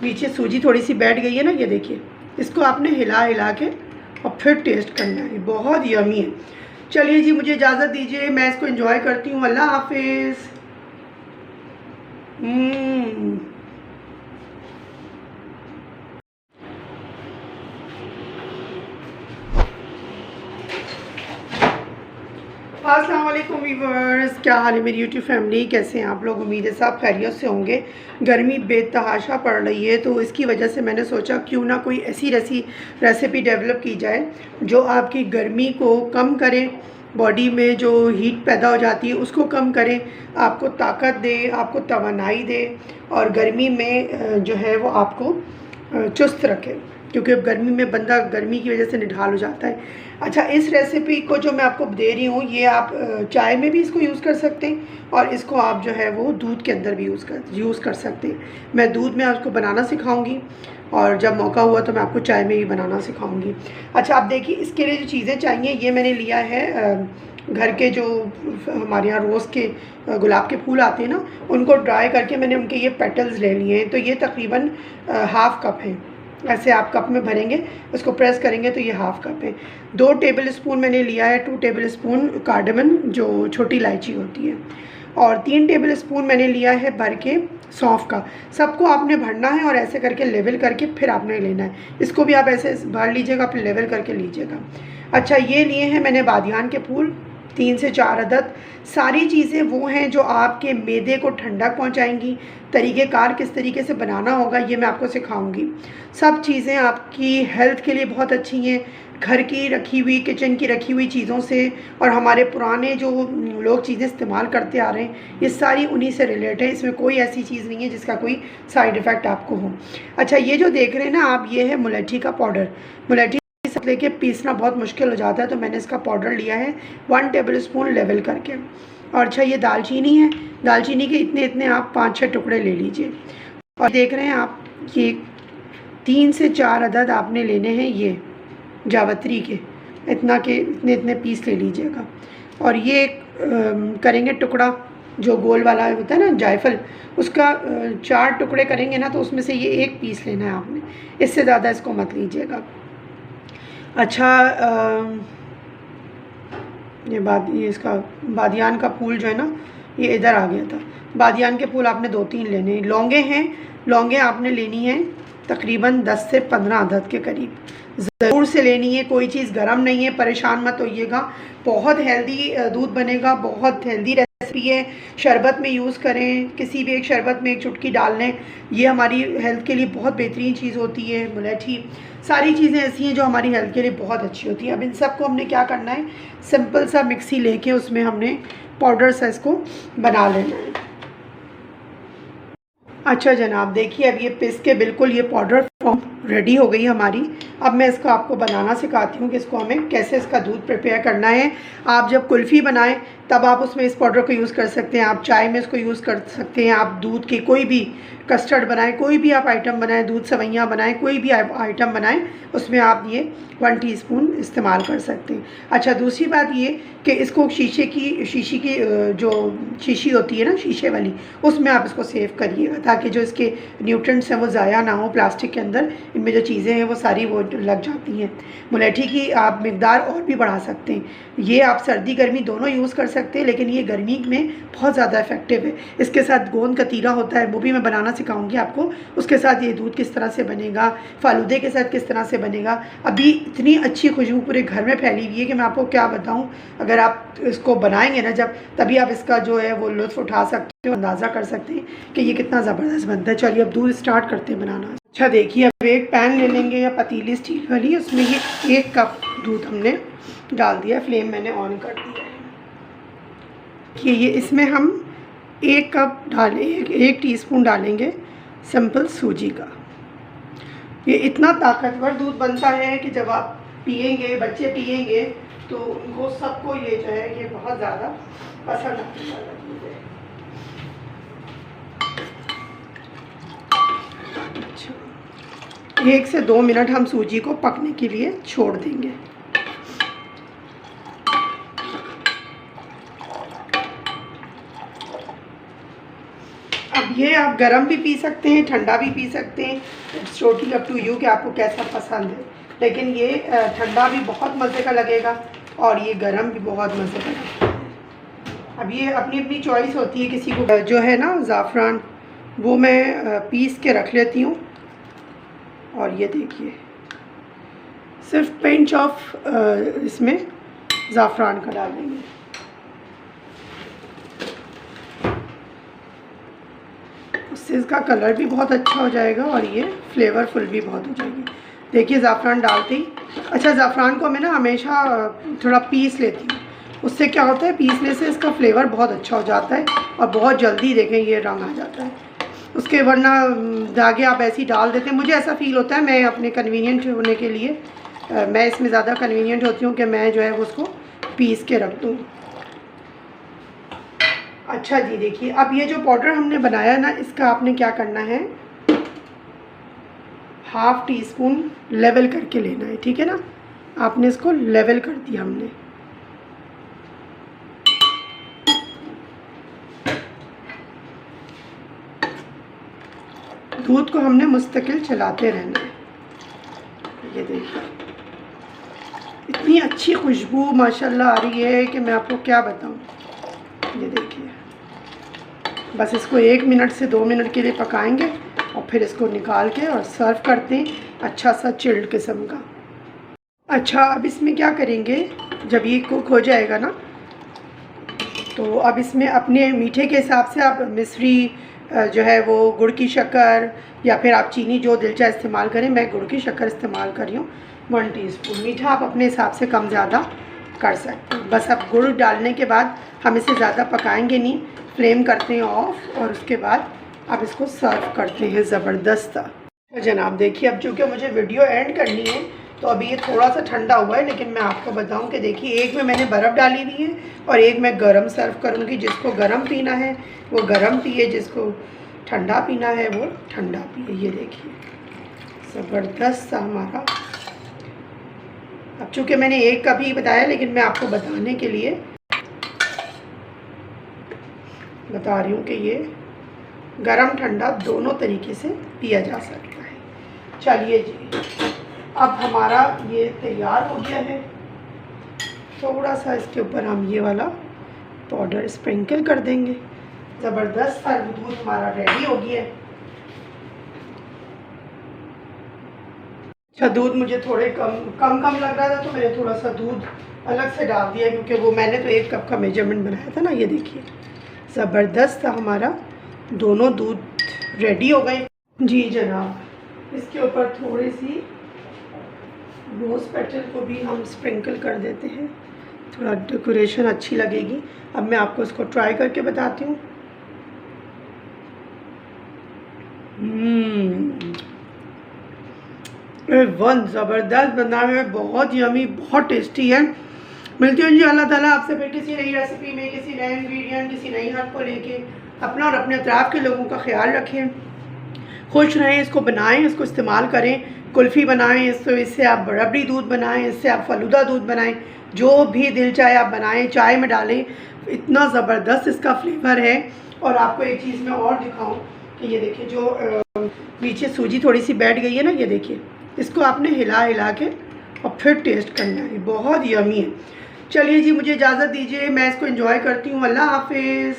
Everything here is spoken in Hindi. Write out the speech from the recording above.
नीचे सूजी थोड़ी सी बैठ गई है ना, ये देखिए। इसको आपने हिला हिला के और फिर टेस्ट करना है, बहुत यमी है। चलिए जी, मुझे इजाज़त दीजिए, मैं इसको एंजॉय करती हूँ। अल्लाह हाफिज़। अस्सलाम वालेकुम व्यूअर्स, क्या हाल है मेरी यूट्यूब फैमिली, कैसे हैं आप लोग? उम्मीद है सब खैरियत से होंगे। गर्मी बेतहाशा पड़ रही है, तो इसकी वजह से मैंने सोचा क्यों ना कोई ऐसी रेसिपी डेवलप की जाए जो आपकी गर्मी को कम करे, बॉडी में जो हीट पैदा हो जाती है उसको कम करे, आपको ताकत दे, आपको तवानाई दे और गर्मी में जो है वो आपको चुस्त रखे, क्योंकि अब गर्मी में बंदा गर्मी की वजह से निढाल हो जाता है। अच्छा, इस रेसिपी को जो मैं आपको दे रही हूँ, ये आप चाय में भी इसको यूज़ कर सकते हैं और इसको आप जो है वो दूध के अंदर भी यूज़ कर सकते हैं। मैं दूध में आपको बनाना सिखाऊंगी और जब मौका हुआ तो मैं आपको चाय में भी बनाना सिखाऊंगी। अच्छा, आप देखिए, इसके लिए जो चीज़ें चाहिए, ये मैंने लिया है घर के जो हमारे यहाँ रोज़ के गुलाब के फूल आते हैं ना, उनको ड्राई करके मैंने उनके ये पेटल्स ले लिए हैं। तो ये तकरीबन हाफ़ कप है। ऐसे आप कप में भरेंगे, उसको प्रेस करेंगे तो ये हाफ़ कप है। 2 टेबल स्पून मैंने लिया है, 2 टेबल स्पून कार्डमन जो छोटी इलायची होती है, और 3 टेबल स्पून मैंने लिया है भर के सौंफ का। सबको आपने भरना है और ऐसे करके लेवल करके फिर आपने लेना है। इसको भी आप ऐसे भर लीजिएगा, फिर लेवल करके लीजिएगा। अच्छा, ये लिए हैं मैंने बादियान के फूल 3 से 4 अदद। सारी चीज़ें वो हैं जो आपके मैदे को ठंडक पहुंचाएंगी। तरीक़ेकार किस तरीके से बनाना होगा ये मैं आपको सिखाऊंगी। सब चीज़ें आपकी हेल्थ के लिए बहुत अच्छी हैं, घर की रखी हुई, किचन की रखी हुई चीज़ों से, और हमारे पुराने जो लोग चीज़ें इस्तेमाल करते आ रहे हैं, ये सारी उन्हीं से रिलेट है। इसमें कोई ऐसी चीज़ नहीं है जिसका कोई साइड इफ़ेक्ट आपको हो। अच्छा, ये जो देख रहे हैं ना आप, ये है मुलैठी का पाउडर। मुलैठी लेके पीसना बहुत मुश्किल हो जाता है, तो मैंने इसका पाउडर लिया है 1 टेबल स्पून लेवल करके। और अच्छा, ये दालचीनी है। दालचीनी के इतने इतने आप 5-6 टुकड़े ले लीजिए। और देख रहे हैं आप, ये 3 से 4 अदद आपने लेने हैं ये जावित्री के, इतना के इतने इतने पीस ले लीजिएगा। और ये करेंगे टुकड़ा जो गोल वाला होता है ना जायफल, उसका 4 टुकड़े करेंगे ना, तो उसमें से ये 1 पीस लेना है आपने, इससे ज़्यादा इसको मत लीजिएगा। अच्छा, ये इसका बादियान का फूल जो है ना, ये इधर आ गया था। बादियान के फूल आपने 2-3 लेने हैं। लौंगे हैं, लौंगे आपने लेनी है तकरीबन 10 से 15 अदद के करीब ज़रूर से लेनी है। कोई चीज़ गर्म नहीं है, परेशान मत होइएगा। बहुत हेल्दी दूध बनेगा, बहुत हेल्दी रेसिपी है। शरबत में यूज़ करें, किसी भी एक शरबत में 1 चुटकी डाल लें, ये हमारी हेल्थ के लिए बहुत बेहतरीन चीज़ होती है। मुलैठी, सारी चीज़ें ऐसी हैं जो हमारी हेल्थ के लिए बहुत अच्छी होती हैं। अब इन सब को हमने क्या करना है, सिंपल सा मिक्सी लेके उसमें हमने पाउडर सा इसको बना लेना है। अच्छा जनाब, देखिए अब ये पिस के बिल्कुल ये पाउडर फॉर्म रेडी हो गई हमारी। अब मैं इसको आपको बनाना सिखाती हूँ कि इसको हमें कैसे इसका दूध प्रिपेयर करना है। आप जब कुल्फ़ी बनाएं तब आप उसमें इस पाउडर को यूज़ कर सकते हैं, आप चाय में इसको यूज़ कर सकते हैं, आप दूध के कोई भी कस्टर्ड बनाएं, कोई भी आप आइटम बनाएं, दूध सेवइयाँ बनाएं, कोई भी आइटम बनाएं, उसमें आप ये 1 टीस्पून इस्तेमाल कर सकते हैं। अच्छा, दूसरी बात ये कि इसको शीशी की जो शीशी होती है ना, शीशे वाली, उसमें आप इसको सेव करिएगा ताकि जो इसके न्यूट्रिएंट्स हैं वो ज़ाया ना हो। प्लास्टिक के अंदर इनमें जो चीज़ें हैं वो सारी वो लग जाती हैं। मुलैठी की आप मिकदार और भी बढ़ा सकते हैं। ये आप सर्दी गर्मी दोनों यूज़ कर सकते हैं, लेकिन ये गर्मी में बहुत ज़्यादा इफेक्टिव है। इसके साथ गोंद कतीरा होता है, वो भी मैं बनाना सिखाऊंगी आपको। उसके साथ ये दूध किस तरह से बनेगा, फालूदे के साथ किस तरह से बनेगा। अभी इतनी अच्छी खुशबू पूरे घर में फैली हुई है कि मैं आपको क्या बताऊं। अगर आप इसको बनाएंगे ना जब, तभी आप इसका जो है वो लुत्फ़ उठा सकते हो, अंदाज़ा कर सकते हैं कि ये कितना ज़बरदस्त बनता है। चलिए अब दूध स्टार्ट करते हैं बनाना। अच्छा देखिए, अब एक पैन ले लेंगे या पतीली स्टील वाली, उसमें ये 1 कप दूध हमने डाल दिया। फ्लेम मैंने ऑन कर दिया है कि ये इसमें हम 1 कप डालें, 1 टीस्पून डालेंगे सिंपल सूजी का। ये इतना ताकतवर दूध बनता है कि जब आप पिएंगे, बच्चे पिएंगे, तो उनको सबको ये जो है ये बहुत ज़्यादा पसंद आने वाला दूध है। अच्छा, 1 से 2 मिनट हम सूजी को पकने के लिए छोड़ देंगे। अब ये आप गरम भी पी सकते हैं, ठंडा भी पी सकते हैं, it's totally up to you कि आपको कैसा पसंद है। लेकिन ये ठंडा भी बहुत मज़े का लगेगा और ये गरम भी बहुत मज़े का लगेगा। अब ये अपनी अपनी चॉइस होती है, किसी को जो है ना ज़ाफ़रान वो मैं पीस के रख लेती हूँ। और ये देखिए सिर्फ पिंच ऑफ इसमें ज़ाफ़रान का डाल देंगे। उससे इसका कलर भी बहुत अच्छा हो जाएगा और ये फ्लेवरफुल भी बहुत हो जाएगी। देखिए ज़ाफ़रान डालते ही, अच्छा ज़ाफ़रान को मैं ना हमेशा थोड़ा पीस लेती हूँ, उससे क्या होता है पीसने से इसका फ्लेवर बहुत अच्छा हो जाता है और बहुत जल्दी देखें ये रंग आ जाता है उसके, वरना धागे आप ऐसे ही डाल देते हैं। मुझे ऐसा फ़ील होता है, मैं अपने कन्वीनियंट होने के लिए मैं इसमें ज़्यादा कन्वीनियंट होती हूँ कि मैं जो है उसको पीस के रख दूँ। अच्छा जी देखिए, अब ये जो पाउडर हमने बनाया ना इसका आपने क्या करना है, हाफ़ टी स्पून लेवल करके लेना है, ठीक है ना। आपने इसको लेवल कर दिया हमने। दूध को हमने मुस्तकिल चलाते रहना है। ये देखिए इतनी अच्छी खुशबू माशाल्लाह आ रही है कि मैं आपको क्या बताऊं। ये देखिए बस इसको 1 मिनट से 2 मिनट के लिए पकाएंगे और फिर इसको निकाल के और सर्व करते हैं अच्छा सा चिल्ड किस्म का। अच्छा अब इसमें क्या करेंगे, जब ये कुक हो जाएगा ना तो अब इसमें अपने मीठे के हिसाब से आप मिश्री जो है वो गुड़ की शक्कर या फिर आप चीनी जो दिल चाहे इस्तेमाल करें। मैं गुड़ की शक्कर इस्तेमाल कर रही हूँ 1 टीस्पून। मीठा आप अपने हिसाब से कम ज़्यादा कर सकते हैं। बस अब गुड़ डालने के बाद हम इसे ज़्यादा पकाएंगे नहीं, फ्लेम करते हैं ऑफ और उसके बाद अब इसको सर्व करते हैं ज़बरदस्त। तो जनाब देखिए अब चूँकि मुझे वीडियो एंड करनी है तो अभी ये थोड़ा सा ठंडा हुआ है, लेकिन मैं आपको बताऊं कि देखिए एक में मैंने बर्फ़ डाली हुई है और एक मैं गरम सर्व करूंगी। जिसको गरम पीना है वो गरम पिए, जिसको ठंडा पीना है वो ठंडा पिए। ये देखिए ज़बरदस्त सा हमारा। अब चूँकि मैंने एक कप ही बताया, लेकिन मैं आपको बताने के लिए बता रही हूँ कि ये गरम ठंडा दोनों तरीके से पिया जा सकता है। चलिए जी अब हमारा ये तैयार हो गया है। थोड़ा सा इसके ऊपर हम ये वाला पाउडर स्प्रिंकल कर देंगे। ज़बरदस्त सा दूध हमारा रेडी हो गया है। अच्छा दूध मुझे थोड़े कम लग रहा था तो मैंने थोड़ा सा दूध अलग से डाल दिया, क्योंकि वो मैंने तो 1 कप का मेजरमेंट बनाया था ना। ये देखिए ज़बरदस्त था हमारा, दोनों दूध रेडी हो गए। जी जनाब इसके ऊपर थोड़ी सी रोज़ पेटल को भी हम स्प्रिंकल कर देते हैं, थोड़ा डेकोरेशन अच्छी लगेगी। अब मैं आपको इसको ट्राई करके बताती हूँ। वन ज़बरदस्त बना है, बहुत यमी, बहुत टेस्टी है। मिलती हूँ जी अल्लाह ताला आपसे फिर किसी नई रेसिपी में, किसी नए इंग्रेडिएंट, किसी नई हर्ब को लेके। अपना और अपने अतराफ़ के लोगों का ख्याल रखें, खुश रहें, इसको बनाएं, इसको इस्तेमाल करें। कुल्फ़ी बनाएं, इससे आप रबड़ी दूध बनाएं, इससे आप फलूदा दूध बनाएं, जो भी दिल चाहे आप बनाएं, चाय में डालें। इतना ज़बरदस्त इसका फ्लेवर है। और आपको एक चीज़ मैं और दिखाऊं कि ये देखिए जो नीचे सूजी थोड़ी सी बैठ गई है ना, ये देखिए इसको आपने हिला हिला के और फिर टेस्ट करना है, बहुत यमी है। चलिए जी मुझे इजाज़त दीजिए, मैं इसको एंजॉय करती हूँ। अल्लाह हाफिज़।